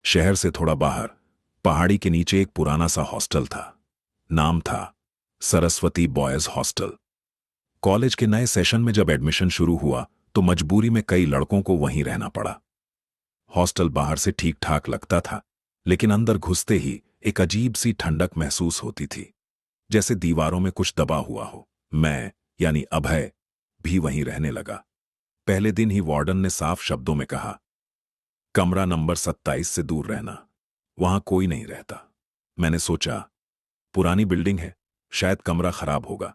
शहर से थोड़ा बाहर पहाड़ी के नीचे एक पुराना सा हॉस्टल था। नाम था सरस्वती बॉयज हॉस्टल। कॉलेज के नए सेशन में जब एडमिशन शुरू हुआ तो मजबूरी में कई लड़कों को वहीं रहना पड़ा। हॉस्टल बाहर से ठीक ठाक लगता था, लेकिन अंदर घुसते ही एक अजीब सी ठंडक महसूस होती थी, जैसे दीवारों में कुछ दबा हुआ हो। मैं यानी अभय भी वहीं रहने लगा। पहले दिन ही वार्डन ने साफ शब्दों में कहा, कमरा नंबर 27 से दूर रहना, वहां कोई नहीं रहता। मैंने सोचा, पुरानी बिल्डिंग है, शायद कमरा खराब होगा।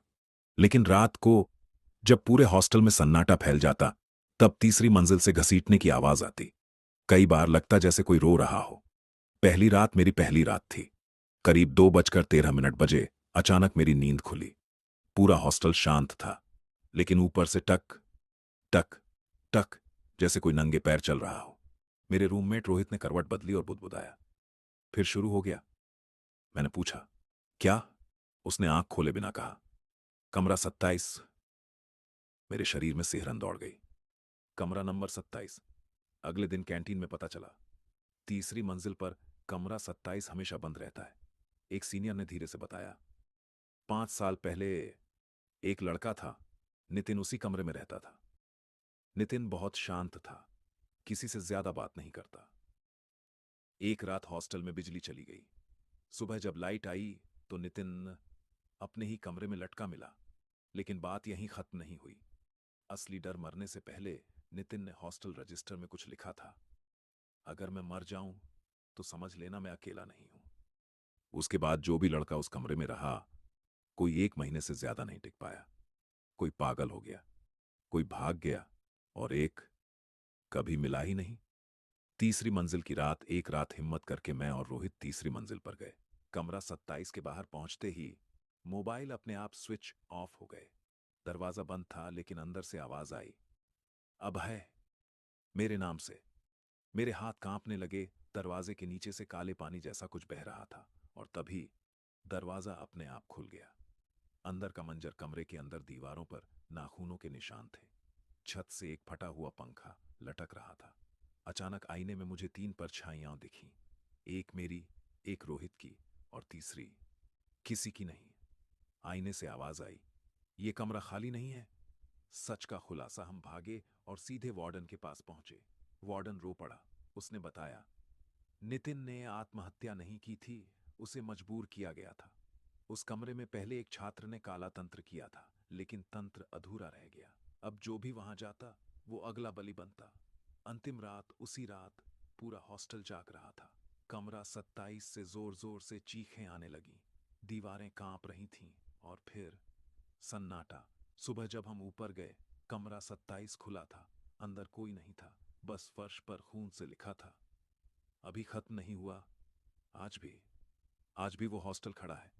लेकिन रात को जब पूरे हॉस्टल में सन्नाटा फैल जाता, तब तीसरी मंजिल से घसीटने की आवाज आती। कई बार लगता जैसे कोई रो रहा हो। पहली रात मेरी पहली रात थी। करीब 2:13 बजे अचानक मेरी नींद खुली। पूरा हॉस्टल शांत था, लेकिन ऊपर से टक टक टक जैसे कोई नंगे पैर चल रहा हो। मेरे रूममेट रोहित ने करवट बदली और बुदबुदाया, फिर शुरू हो गया। मैंने पूछा, क्या? उसने आंख खोले बिना कहा, कमरा 27। मेरे शरीर में सिहरन दौड़ गई। कमरा नंबर 27। अगले दिन कैंटीन में पता चला, तीसरी मंजिल पर कमरा 27 हमेशा बंद रहता है। एक सीनियर ने धीरे से बताया, 5 साल पहले एक लड़का था, नितिन, उसी कमरे में रहता था। नितिन बहुत शांत था, किसी से ज्यादा बात नहीं करता। एक रात हॉस्टल में बिजली चली गई। सुबह जब लाइट आई तो नितिन अपने ही कमरे में लटका मिला। लेकिन बात यहीं खत्म नहीं हुई। असली डर मरने से पहले नितिन ने हॉस्टल रजिस्टर में कुछ लिखा था, अगर मैं मर जाऊं तो समझ लेना मैं अकेला नहीं हूं। उसके बाद जो भी लड़का उस कमरे में रहा, कोई 1 महीने से ज्यादा नहीं टिक पाया। कोई पागल हो गया, कोई भाग गया, और एक कभी मिला ही नहीं। तीसरी मंजिल की रात, एक रात हिम्मत करके मैं और रोहित तीसरी मंजिल पर गए। कमरा 27 के बाहर पहुंचते ही मोबाइल अपने आप स्विच ऑफ हो गए। दरवाजा बंद था, लेकिन अंदर से आवाज आई, अभय, मेरे नाम से। मेरे हाथ कांपने लगे। दरवाजे के नीचे से काले पानी जैसा कुछ बह रहा था, और तभी दरवाजा अपने आप खुल गया। अंदर का मंजर, कमरे के अंदर दीवारों पर नाखूनों के निशान थे। छत से एक फटा हुआ पंखा लटक रहा था। अचानक आईने में मुझे 3 परछाइयां दिखीं। एक मेरी, एक रोहित की, और तीसरी किसी की नहीं। आईने से आवाज आई, ये कमरा खाली नहीं है। सच का खुलासा। हम भागे और सीधे वार्डन के पास पहुंचे। वार्डन रो पड़ा। उसने बताया, नितिन ने आत्महत्या नहीं की थी, उसे मजबूर किया गया था। उस कमरे में पहले एक छात्र ने काला तंत्र किया था, लेकिन तंत्र अधूरा रह गया। अब जो भी वहां जाता वो अगला बलि बनता। अंतिम रात, उसी रात पूरा हॉस्टल जाग रहा था। कमरा 27 से जोर जोर से चीखें आने लगी। दीवारें कांप रही थीं। और फिर सन्नाटा। सुबह जब हम ऊपर गए, कमरा 27 खुला था। अंदर कोई नहीं था, बस फर्श पर खून से लिखा था, अभी खत्म नहीं हुआ। आज भी आज भी वो हॉस्टल खड़ा है।